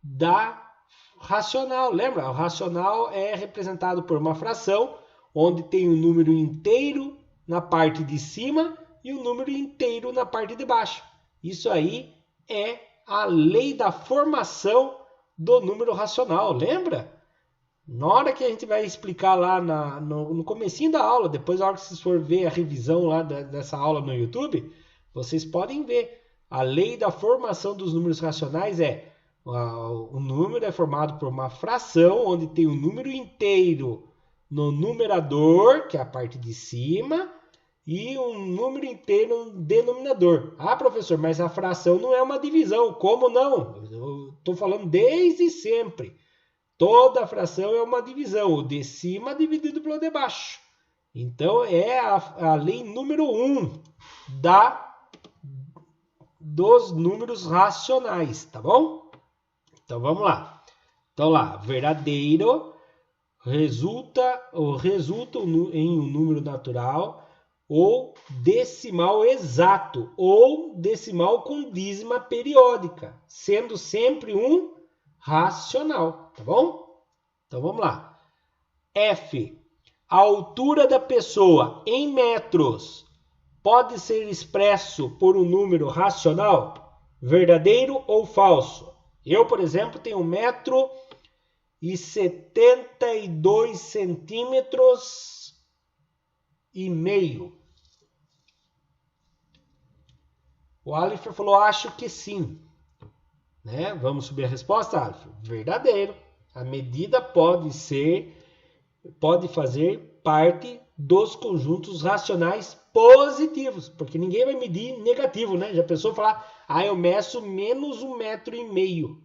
da racional. Lembra? O racional é representado por uma fração, onde tem um número inteiro na parte de cima e um número inteiro na parte de baixo. Isso aí é a lei da formação do número racional. Lembra? Na hora que a gente vai explicar lá no comecinho da aula, depois na hora que vocês for ver a revisão lá dessa aula no YouTube, vocês podem ver. A lei da formação dos números racionais é o número é formado por uma fração, onde tem um número inteiro no numerador, que é a parte de cima, e um número inteiro no denominador. Ah, professor, mas a fração não é uma divisão. Como não? Eu estou falando desde sempre. Toda fração é uma divisão. O de cima dividido pelo de baixo. Então, é a lei número 1 da dos números racionais, tá bom? Então vamos lá. Então lá, verdadeiro resulta em um número natural ou decimal exato ou decimal com dízima periódica, sendo sempre um racional, tá bom? Então vamos lá. F. A altura da pessoa em metros pode ser expresso por um número racional? Verdadeiro ou falso? Eu, por exemplo, tenho 1,72 centímetros e meio. O Alifer falou, acho que sim. Né? Vamos subir a resposta, Alifer? Verdadeiro. A medida pode fazer parte dos conjuntos racionais positivos, porque ninguém vai medir negativo, né? Já pensou falar, eu meço menos 1,5 metro.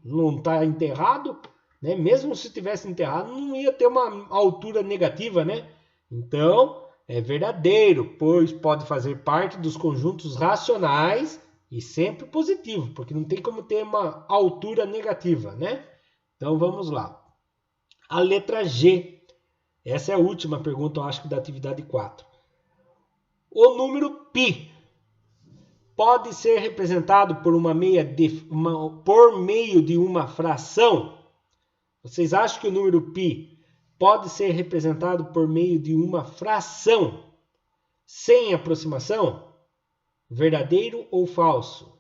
Não está enterrado? Né? Mesmo se tivesse enterrado, não ia ter uma altura negativa, né? Então, é verdadeiro, pois pode fazer parte dos conjuntos racionais e sempre positivo, porque não tem como ter uma altura negativa, né? Então, vamos lá. A letra G. Essa é a última pergunta, eu acho, da atividade 4. O número π pode ser representado por por meio de uma fração? Vocês acham que o número π pode ser representado por meio de uma fração sem aproximação? Verdadeiro ou falso?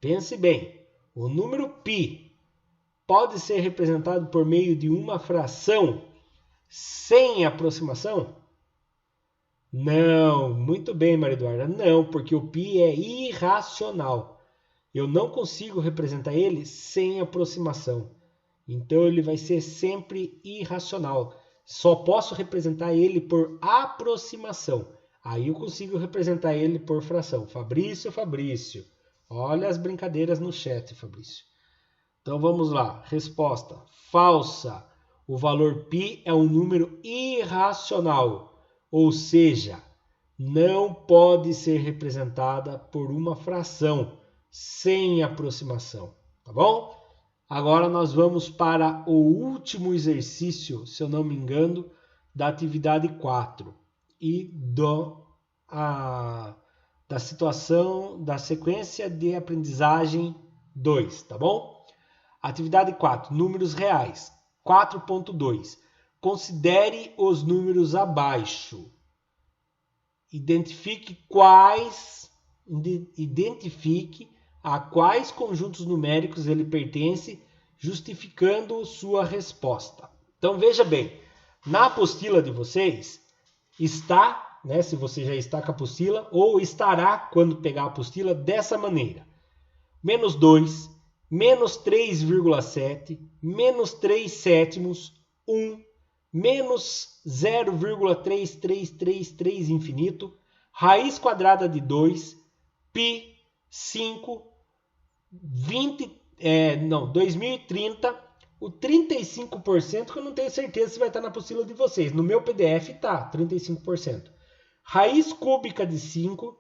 Pense bem. O número π pode ser representado por meio de uma fração sem aproximação? Não, muito bem, Maria Eduarda. Não, porque o π é irracional. Eu não consigo representar ele sem aproximação. Então ele vai ser sempre irracional. Só posso representar ele por aproximação. Aí eu consigo representar ele por fração. Fabrício. Olha as brincadeiras no chat, Fabrício. Então vamos lá. Resposta falsa. O valor π é um número irracional, ou seja, não pode ser representada por uma fração sem aproximação, tá bom? Agora nós vamos para o último exercício, se eu não me engano, da atividade 4 e da situação da sequência de aprendizagem 2, tá bom? Atividade 4, números reais. 4.2. Considere os números abaixo. Identifique a quais conjuntos numéricos ele pertence, justificando sua resposta. Então veja bem, na apostila de vocês está, né, se você já está com a apostila, ou estará quando pegar a apostila dessa maneira. Menos 2, menos 3,7, menos 3 sétimos, 1, menos 0,3333 infinito, raiz quadrada de 2, π, 5, 2030, o 35% que eu não tenho certeza se vai estar na apostila de vocês. No meu PDF está 35%. Raiz cúbica de 5,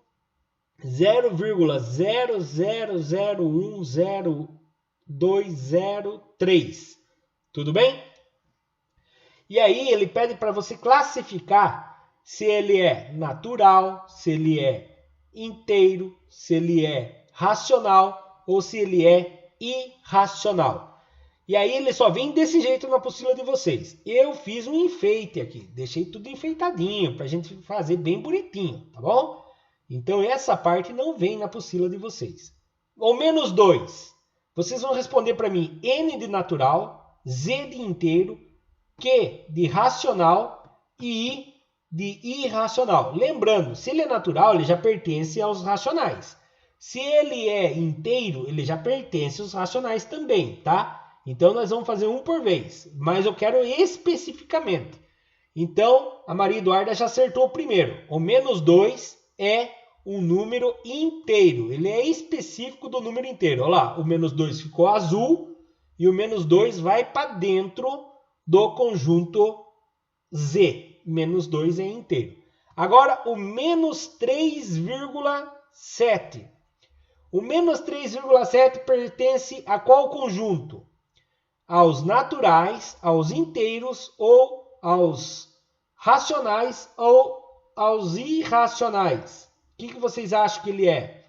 0,000100203. Tudo bem? E aí ele pede para você classificar se ele é natural, se ele é inteiro, se ele é racional ou se ele é irracional. E aí ele só vem desse jeito na apostila de vocês. Eu fiz um enfeite aqui, deixei tudo enfeitadinho para a gente fazer bem bonitinho, tá bom? Então essa parte não vem na apostila de vocês. O menos 2. Vocês vão responder para mim N de natural, Z de inteiro, Q de racional e I de irracional. Lembrando, se ele é natural, ele já pertence aos racionais. Se ele é inteiro, ele já pertence aos racionais também, tá? Então nós vamos fazer um por vez, mas eu quero especificamente. Então a Maria Eduarda já acertou o primeiro. O menos 2 é um número inteiro. Ele é específico do número inteiro. Olha lá, o menos 2 ficou azul e o menos 2 vai para dentro do conjunto Z. Menos 2 é inteiro. Agora, o menos 3,7. O menos 3,7 pertence a qual conjunto? Aos naturais, aos inteiros ou aos racionais ou aos irracionais? O que vocês acham que ele é?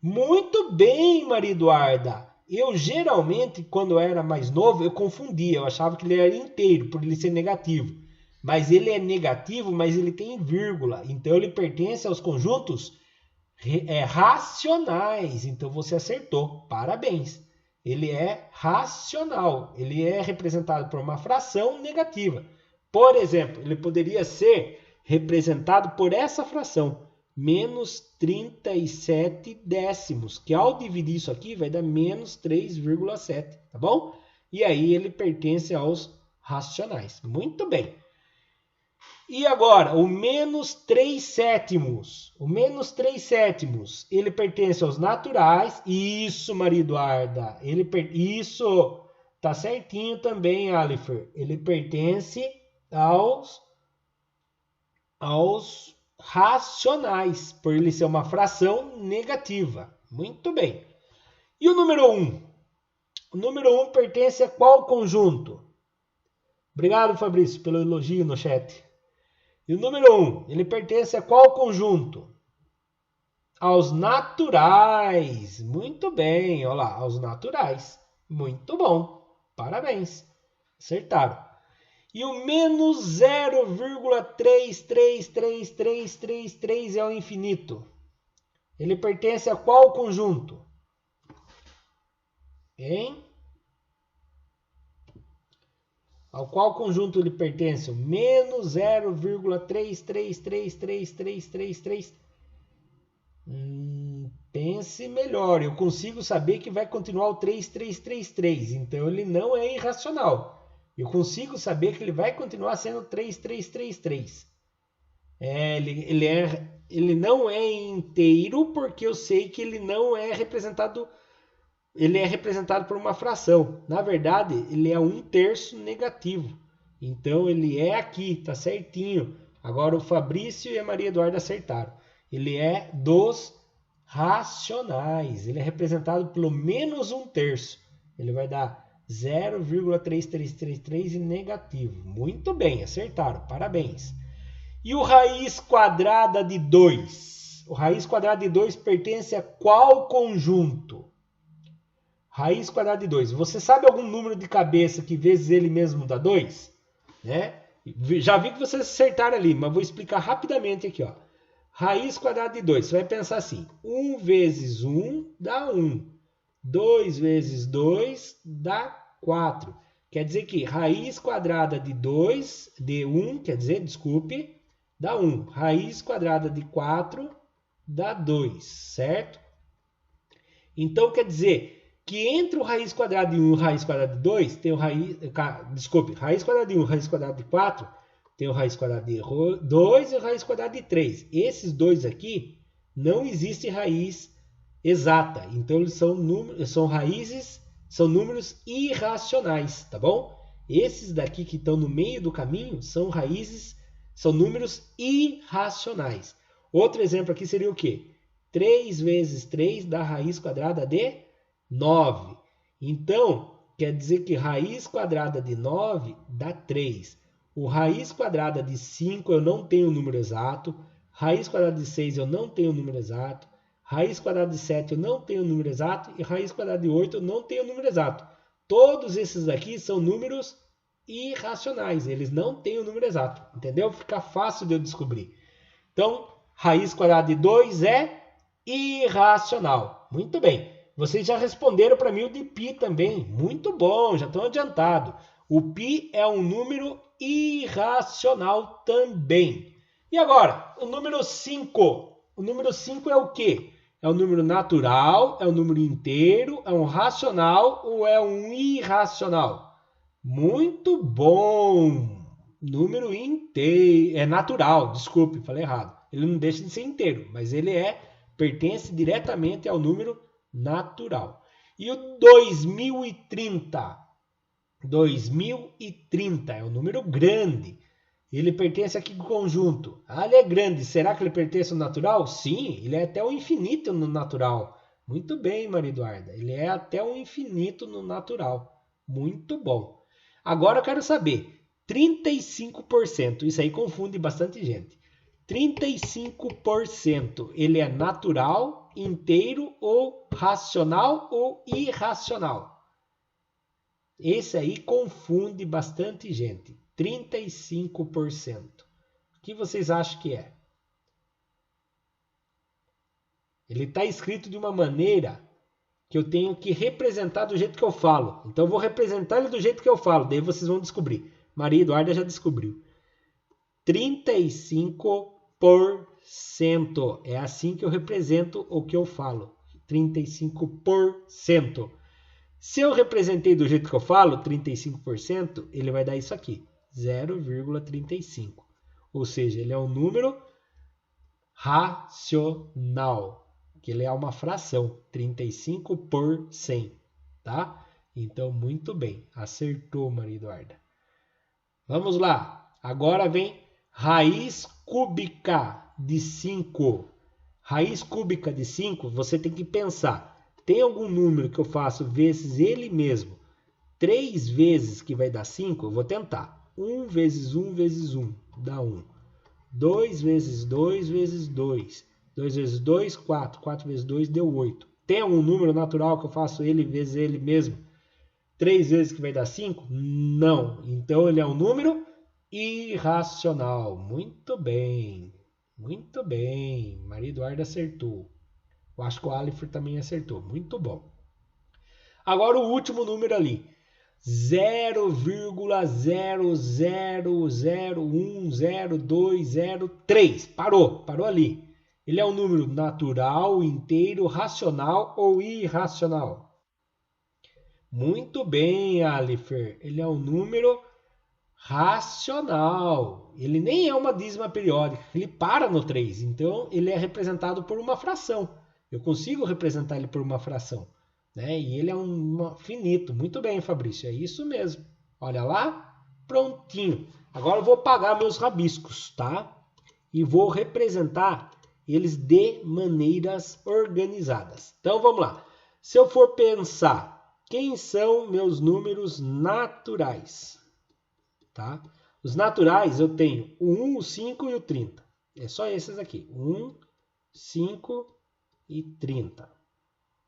Muito bem, Maria Eduarda. Eu geralmente, quando eu era mais novo, eu confundia. Eu achava que ele era inteiro, por ele ser negativo. Mas ele é negativo, mas ele tem vírgula. Então ele pertence aos conjuntos racionais. Então você acertou. Parabéns. Ele é racional. Ele é representado por uma fração negativa. Por exemplo, ele poderia ser representado por essa fração, menos 37 décimos, que ao dividir isso aqui vai dar menos 3,7, tá bom? E aí ele pertence aos racionais. Muito bem. E agora, o menos 3 sétimos. O menos 3 sétimos, ele pertence aos naturais. Isso, Maria Eduarda. Isso, tá certinho também, Alifer. Ele pertence aos racionais, por ele ser uma fração negativa. Muito bem. E o número 1? O número 1 pertence a qual conjunto? Obrigado, Fabrício, pelo elogio no chat. E o número 1, ele pertence a qual conjunto? Aos naturais. Muito bem, olha lá, aos naturais. Muito bom, parabéns, acertaram. E o menos 0,3333333 é o infinito. Ele pertence a qual conjunto? Hein? Ao qual conjunto ele pertence? O menos 0,33333333. Pense melhor. Eu consigo saber que vai continuar o 3333. Então ele não é irracional. Eu consigo saber que ele vai continuar sendo 3333. Ele não é inteiro porque eu sei que ele não é representado. Ele é representado por uma fração. Na verdade, ele é 1/3 negativo. Então, ele é aqui, tá certinho. Agora, o Fabrício e a Maria Eduarda acertaram. Ele é dos racionais. Ele é representado pelo menos 1/3. Ele vai dar 0,3333 e negativo. Muito bem, acertaram. Parabéns. E o raiz quadrada de 2? O raiz quadrada de 2 pertence a qual conjunto? Raiz quadrada de 2. Você sabe algum número de cabeça que vezes ele mesmo dá 2? Né? Já vi que vocês acertaram ali, mas vou explicar rapidamente aqui. Ó. Raiz quadrada de 2. Você vai pensar assim. 1 vezes 1 dá 1. 2 vezes 2 dá 4. Quer dizer que raiz quadrada de 2, de 1, quer dizer, desculpe, dá 1. Raiz quadrada de 4 dá 2, certo? Então, quer dizer que entre o raiz quadrada de 1 e o raiz quadrada de 2, tem o raiz quadrada de 1 e o raiz quadrada de 4, tem o raiz quadrada de 2 e o raiz quadrada de 3. Esses dois aqui, não existe raiz exata. Então, eles são números irracionais, tá bom? Esses daqui que estão no meio do caminho são números irracionais. Outro exemplo aqui seria o quê? 3 vezes 3 dá raiz quadrada de 9. Então, quer dizer que raiz quadrada de 9 dá 3. O raiz quadrada de 5 eu não tenho o número exato. Raiz quadrada de 6 eu não tenho o número exato. Raiz quadrada de 7 eu não tenho o número exato. E raiz quadrada de 8 eu não tenho o número exato. Todos esses aqui são números irracionais. Eles não têm o número exato. Entendeu? Fica fácil de eu descobrir. Então, raiz quadrada de 2 é irracional. Muito bem. Vocês já responderam para mim o de π também. Muito bom, já estão adiantado. O π é um número irracional também. E agora, o número 5. O número 5 é o quê? É um número natural, é um número inteiro, é um racional ou é um irracional? Muito bom. Número inteiro. É natural, desculpe, falei errado. Ele não deixa de ser inteiro, mas ele pertence diretamente ao número natural. E o 2030? 2030 é um número grande. Ele pertence a que conjunto? Ah, ele é grande. Será que ele pertence ao natural? Sim, ele é até o infinito no natural. Muito bem, Maria Eduarda. Ele é até um infinito no natural. Muito bom. Agora eu quero saber, 35%, isso aí confunde bastante gente. 35%, ele é natural, inteiro ou racional ou irracional? Esse aí confunde bastante gente. 35%. O que vocês acham que é? Ele está escrito de uma maneira que eu tenho que representar do jeito que eu falo. Então eu vou representar ele do jeito que eu falo. Daí vocês vão descobrir. Maria Eduarda já descobriu. 35%. É assim que eu represento o que eu falo. 35%. Se eu representei do jeito que eu falo, 35%, ele vai dar isso aqui. 0,35. Ou seja, ele é um número racional. Que ele é uma fração, 35 por 100, tá? Então, muito bem, acertou, Maria Eduarda. Vamos lá, agora vem raiz cúbica de 5. Raiz cúbica de 5, você tem que pensar, tem algum número que eu faço vezes ele mesmo, 3 vezes que vai dar 5? Eu vou tentar. 1 vezes 1 vezes 1 dá 1. 2 vezes 2 vezes 2. 2 vezes 2, 4. 4 vezes 2 deu 8. Tem algum número natural que eu faço ele vezes ele mesmo? 3 vezes que vai dar 5? Não. Então ele é um número irracional. Muito bem. Muito bem. Maria Eduarda acertou. Eu acho que o Alifer também acertou. Muito bom. Agora o último número ali. 0,000102003. Parou ali. Ele é um número natural, inteiro, racional ou irracional? Muito bem, Alifer. Ele é um número racional. Ele nem é uma dízima periódica. Ele para no 3. Então, ele é representado por uma fração. Eu consigo representar ele por uma fração. Né? E ele é um finito. Muito bem, Fabrício. É isso mesmo. Olha lá. Prontinho. Agora eu vou apagar meus rabiscos, tá? E vou representar eles de maneiras organizadas. Então vamos lá. Se eu for pensar, quem são meus números naturais? Tá? Os naturais eu tenho o 1, o 5 e o 30. É só esses aqui. 1, 5 e 30.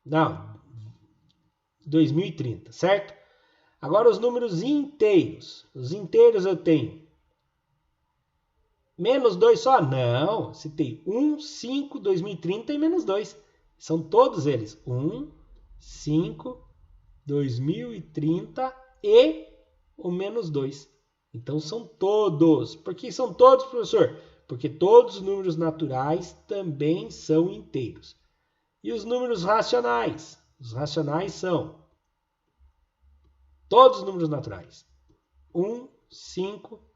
Não, 2030, certo? Agora os números inteiros. Os inteiros eu tenho menos 2 só? Não, citei 1, 5, 2030 e menos 2. São todos eles. 1, 5, 2030 e o menos 2. Então são todos. Por que são todos, professor? Porque todos os números naturais também são inteiros. E os números racionais? Os racionais são todos os números naturais. 1, 5,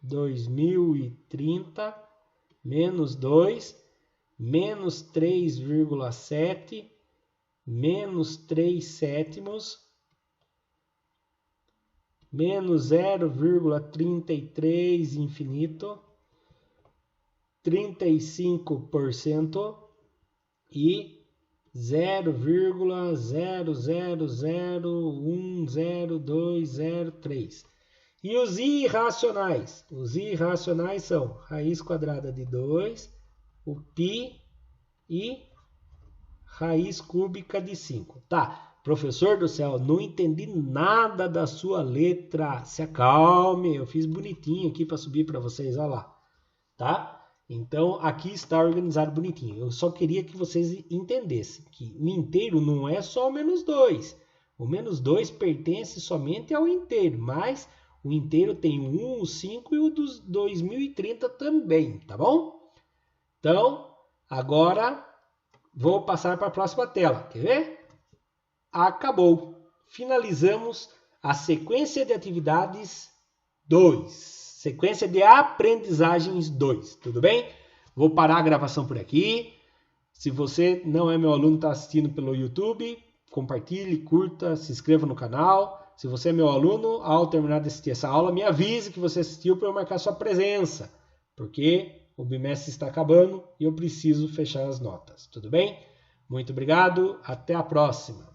2030, menos 2, menos 3,7, menos 3 sétimos, menos 0,33 infinito, 35% e 0,00010203. E os irracionais? Os irracionais são raiz quadrada de 2, o π e raiz cúbica de 5. Tá, professor do céu, não entendi nada da sua letra. Se acalme, eu fiz bonitinho aqui para subir para vocês, olha lá. Tá? Então, aqui está organizado bonitinho. Eu só queria que vocês entendessem que o inteiro não é só o menos 2. O menos 2 pertence somente ao inteiro, mas o inteiro tem o 1, o 5 e o dos 2030 também, tá bom? Então, agora vou passar para a próxima tela. Quer ver? Acabou. Finalizamos a sequência de atividades 2. Sequência de aprendizagens 2. Tudo bem? Vou parar a gravação por aqui. Se você não é meu aluno e está assistindo pelo YouTube, compartilhe, curta, se inscreva no canal. Se você é meu aluno, ao terminar de assistir essa aula, me avise que você assistiu para eu marcar sua presença, porque o bimestre está acabando e eu preciso fechar as notas, tudo bem? Muito obrigado, até a próxima.